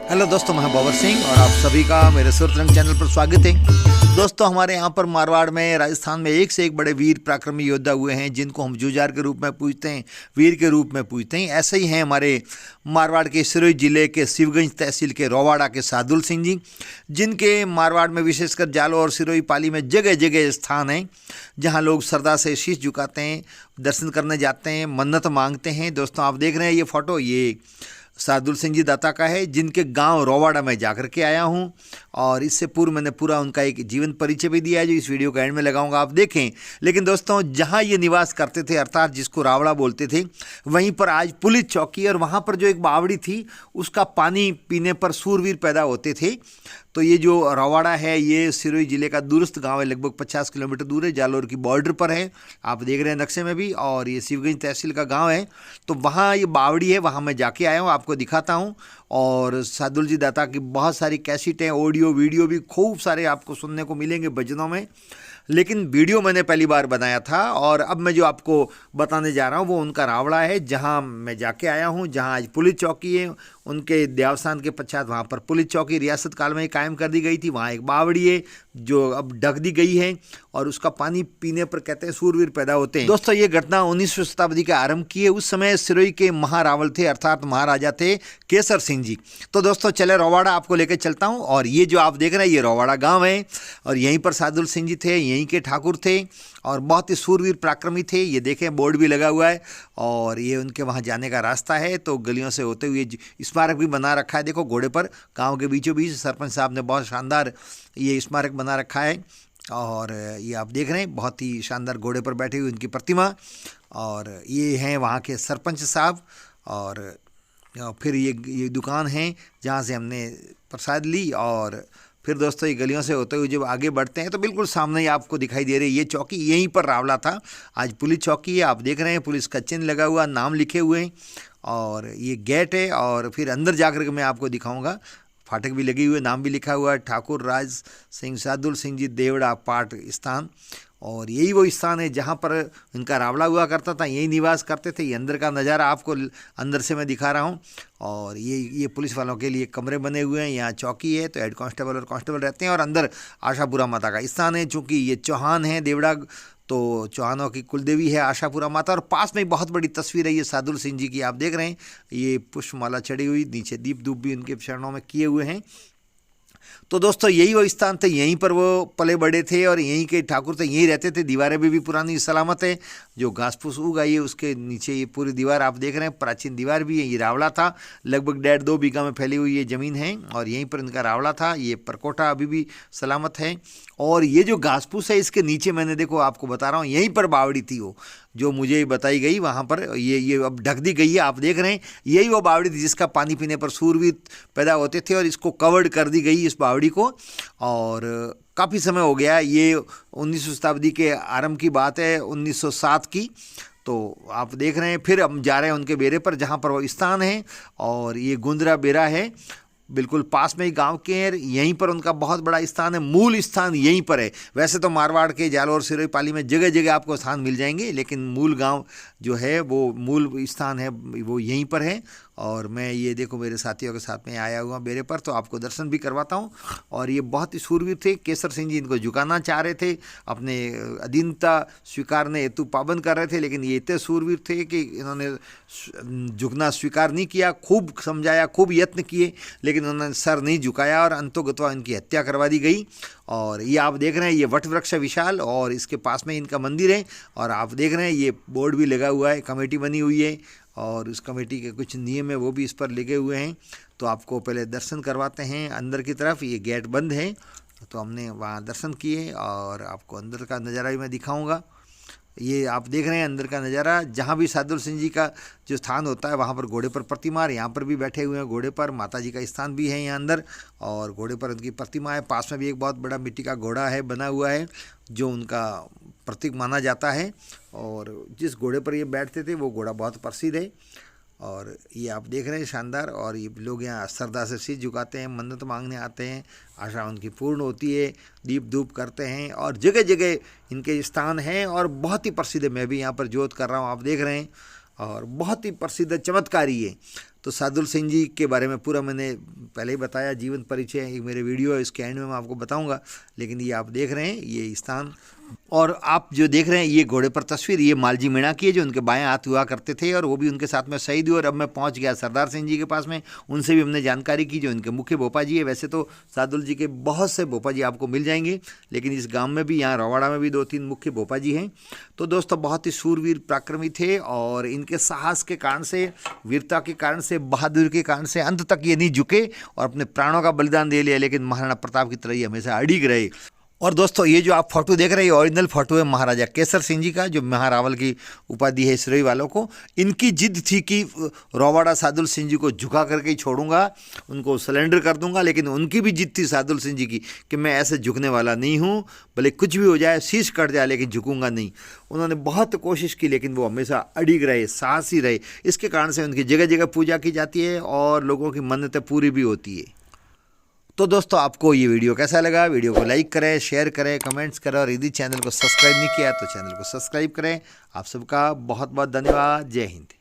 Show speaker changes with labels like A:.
A: Hello दोस्तों, मैं बाबर सिंह और आप सभी का मेरे सुरतरंग चैनल पर स्वागत है। दोस्तों, हमारे यहाँ पर मारवाड़ में, राजस्थान में एक से एक बड़े वीर पराक्रमी योद्धा हुए हैं जिनको हम जुझार के रूप में पूछते हैं, वीर के रूप में पूछते हैं। ऐसे ही हैं हमारे मारवाड़ के सिरोही जिले के शिवगंज तहसील के रोवाड़ा के सादुल सिंह जी, जिनके मारवाड़ में विशेषकर जालो और सिरोही पाली में जगह जगह स्थान हैं जहाँ लोग श्रद्धा से शीश झुकाते हैं, दर्शन करने जाते हैं, मन्नत मांगते हैं। दोस्तों, आप देख रहे हैं ये फ़ोटो, ये सादुल सिंह जी दाता का है, जिनके गांव रोवाड़ा में जाकर के आया हूं। और इससे पूर्व मैंने पूरा उनका एक जीवन परिचय भी दिया है, जो इस वीडियो के एंड में लगाऊंगा, आप देखें। लेकिन दोस्तों, जहां ये निवास करते थे, अर्थात जिसको रावड़ा बोलते थे, वहीं पर आज पुलिस चौकी, और वहां पर जो एक बावड़ी थी उसका पानी पीने पर सूरवीर पैदा होते थे। तो ये जो रोवाड़ा है, ये सिरोही जिले का दूरस्थ गांव है, लगभग 50 किलोमीटर दूर है, जालोर की बॉर्डर पर है, आप देख रहे हैं नक्शे में भी। और ये शिवगंज तहसील का गांव है। तो वहाँ ये बावड़ी है, वहाँ मैं जाके आया हूँ, आपको दिखाता हूँ। और सादुल जी दाता की बहुत सारी कैसेटें, ऑडियो वीडियो भी खूब सारे आपको सुनने को मिलेंगे भजनों में। लेकिन वीडियो मैंने पहली बार बनाया था, और अब मैं जो आपको बताने जा रहा हूँ वो उनका रावड़ा है, जहाँ मैं जाके आया हूँ, जहाँ आज पुलिस चौकी है। उनके देहावसान के पश्चात वहाँ पर पुलिस चौकी रियासत काल में कायम कर दी गई थी। वहाँ एक बावड़ी है जो अब ढक दी गई है, और उसका पानी पीने पर कहते हैं सूरवीर पैदा होते हैं। दोस्तों, ये घटना 19वीं शताब्दी के आरंभ की है। उस समय सिरोही के महारावल थे, अर्थात महाराजा थे केसर सिंह जी। तो दोस्तों, चले रोवाड़ा आपको लेकर चलता हूँ। और ये जो आप देख रहे हैं, ये रोवाड़ा गाँव है, और यहीं पर सादुल सिंह जी थे, यहीं के ठाकुर थे, और बहुत ही सूरवीर पराक्रमी थे। ये देखें, बोर्ड भी लगा हुआ है, और ये उनके वहाँ जाने का रास्ता है। तो गलियों से होते हुए स्मारक भी बना रखा है, देखो घोड़े पर, गांव के बीचों बीच सरपंच साहब ने बहुत शानदार ये स्मारक बना रखा है। और ये आप देख रहे हैं, बहुत ही शानदार घोड़े पर बैठी हुई उनकी प्रतिमा। और ये हैं वहाँ के सरपंच साहब। और फिर ये दुकान है जहाँ से हमने प्रसाद ली। और फिर दोस्तों, ये गलियों से होते हुए जब आगे बढ़ते हैं तो बिल्कुल सामने ही आपको दिखाई दे रही है ये चौकी, यहीं पर रावला था। आज पुलिस चौकी है, आप देख रहे हैं, पुलिस का चिन्ह लगा हुआ, नाम लिखे हुए हैं, और ये गेट है। और फिर अंदर जाकर के मैं आपको दिखाऊंगा, फाटक भी लगी हुई है, नाम भी लिखा हुआ है, ठाकुर राज सिंह सादुल सिंह जी देवड़ा पाठ स्थान। और यही वो स्थान है जहाँ पर इनका रावड़ा हुआ करता था, यही निवास करते थे। ये अंदर का नज़ारा आपको अंदर से मैं दिखा रहा हूँ। और ये पुलिस वालों के लिए कमरे बने हुए हैं, यहाँ चौकी है, तो हेड कांस्टेबल और कांस्टेबल रहते हैं। और अंदर आशापुरा माता का स्थान है, चूँकि ये चौहान है देवड़ा, तो चौहानों की कुलदेवी है आशापुरा माता। और पास में बहुत बड़ी तस्वीर है ये सादुल सिंह जी की, आप देख रहे हैं, ये पुष्पमाला चढ़ी हुई, नीचे दीप धूप भी उनके चरणों में किए हुए हैं। तो दोस्तों, यही वो स्थान थे, यहीं पर वो पले बड़े थे, और यहीं के ठाकुर थे, यहीं रहते थे। दीवारें भी पुरानी सलामत है, जो घास फूस उगाई है उसके नीचे ये पूरी दीवार आप देख रहे हैं, प्राचीन दीवार भी है। ये रावड़ा था, लगभग 1.5-2 बीघा में फैली हुई ये ज़मीन है, और यहीं पर इनका रावड़ा था। ये परकोटा अभी भी सलामत है। और ये जो घास फूस है, इसके नीचे मैंने, देखो आपको बता रहा हूँ, यहीं पर बावड़ी थी वो, जो मुझे बताई गई, वहाँ पर ये अब ढक दी गई है, आप देख रहे हैं। यही वो बावड़ी थी जिसका पानी पीने पर सूरवीर पैदा होते थे, और इसको कवर्ड कर दी गई इस बावड़ी को। और काफ़ी समय हो गया, ये 19वीं शताब्दी के आरंभ की बात है, 1907 की। तो आप देख रहे हैं, फिर हम जा रहे हैं उनके बेरे पर, जहाँ पर वो स्थान है। और ये गुंदरा बेरा है, बिल्कुल पास में ही गांव के हैं, यहीं पर उनका बहुत बड़ा स्थान है, मूल स्थान यहीं पर है। वैसे तो मारवाड़ के जालोर सिरोही पाली में जगह जगह आपको स्थान मिल जाएंगे, लेकिन मूल गांव जो है, वो मूल स्थान है, वो यहीं पर है। और मैं ये देखो, मेरे साथियों के साथ में आया हुआ बेरे पर, तो आपको दर्शन भी करवाता हूँ। और ये बहुत ही सूरवीर थे, केसर सिंह जी इनको झुकाना चाह रहे थे, अपने अधीनता स्वीकारने हेतु पाबंद कर रहे थे, लेकिन ये इतने सूरवीर थे कि इन्होंने झुकना स्वीकार नहीं किया। खूब समझाया, खूब यत्न किए, लेकिन उन्होंने सर नहीं झुकाया, और अंतोगत्वा इनकी हत्या करवा दी गई। और ये आप देख रहे हैं, ये वट वृक्ष है विशाल, और इसके पास में इनका मंदिर है। और आप देख रहे हैं, ये बोर्ड भी लगा हुआ है, कमेटी बनी हुई है, और उस कमेटी के कुछ नियम है वो भी इस पर लगे हुए हैं। तो आपको पहले दर्शन करवाते हैं अंदर की तरफ। ये गेट बंद है, तो हमने वहाँ दर्शन किए, और आपको अंदर का नज़ारा भी मैं दिखाऊंगा। ये आप देख रहे हैं अंदर का नज़ारा, जहाँ भी सादुल सिंह जी का जो स्थान होता है, वहाँ पर घोड़े पर प्रतिमा, और यहाँ पर भी बैठे हुए हैं घोड़े पर। माता जी का स्थान भी है यहाँ अंदर, और घोड़े पर उनकी प्रतिमा है। पास में भी एक बहुत बड़ा मिट्टी का घोड़ा है बना हुआ है, जो उनका प्रतीक माना जाता है। और जिस घोड़े पर ये बैठते थे, वो घोड़ा बहुत प्रसिद्ध है। और ये आप देख रहे हैं शानदार। और ये लोग यहाँ श्रद्धा से शीश झुकाते हैं, मन्नत मांगने आते हैं, आशा उनकी पूर्ण होती है, दीप धूप करते हैं, और जगह जगह इनके स्थान हैं, और बहुत ही प्रसिद्ध है। मैं भी यहाँ पर जोत कर रहा हूँ, आप देख रहे हैं। और बहुत ही प्रसिद्ध चमत्कारी है। तो सादुल सिंह जी के बारे में पूरा मैंने पहले ही बताया, जीवन परिचय एक मेरे वीडियो है, इसके एंड में मैं आपको बताऊंगा। लेकिन ये आप देख रहे हैं ये स्थान, और आप जो देख रहे हैं ये घोड़े पर तस्वीर, ये मालजी मीणा की है जो उनके बाएं हाथ हुआ करते थे, और वो भी उनके साथ में शहीद हुए। और अब मैं पहुंच गया सरदार सिंह जी के पास में, उनसे भी हमने जानकारी की जो इनके मुख्य भोपा जी है। वैसे तो सादुल जी के बहुत से भोपा जी आपको मिल जाएंगे, लेकिन इस गांव में भी, यहाँ रवाड़ा में भी 2-3 मुख्य भोपा जी हैं। तो दोस्तों बहुत ही सूरवीर पराक्रमी थे, और इनके साहस के कारण से, वीरता के कारण से, बहादुरी के कारण से अंत तक ये नहीं झुके और अपने प्राणों का बलिदान दे लिया, लेकिन महाराणा प्रताप की तरह ये हमेशा अडिग रहे। और दोस्तों ये जो आप फोटो देख रहे हैं, ओरिजिनल फोटो है महाराजा केसर सिंह जी का, जो महारावल की उपाधि है सिरोही वालों को। इनकी जिद थी कि रवाड़ा सादुल सिंह जी को झुका करके ही छोड़ूंगा, उनको सरेंडर कर दूंगा। लेकिन उनकी भी जिद थी सादुल सिंह जी की कि मैं ऐसे झुकने वाला नहीं हूँ, भले कुछ भी हो जाए, शीश कट जाए, लेकिन झुकूंगा नहीं। उन्होंने बहुत कोशिश की, लेकिन वो हमेशा अडिग रहे, साहसी रहे। इसके कारण से उनकी जगह जगह पूजा की जाती है और लोगों की मन्नतें पूरी भी होती है। तो दोस्तों आपको ये वीडियो कैसा लगा? वीडियो को लाइक करें, शेयर करें, कमेंट्स करें, और यदि चैनल को सब्सक्राइब नहीं किया तो चैनल को सब्सक्राइब करें। आप सबका बहुत बहुत धन्यवाद। जय हिंद।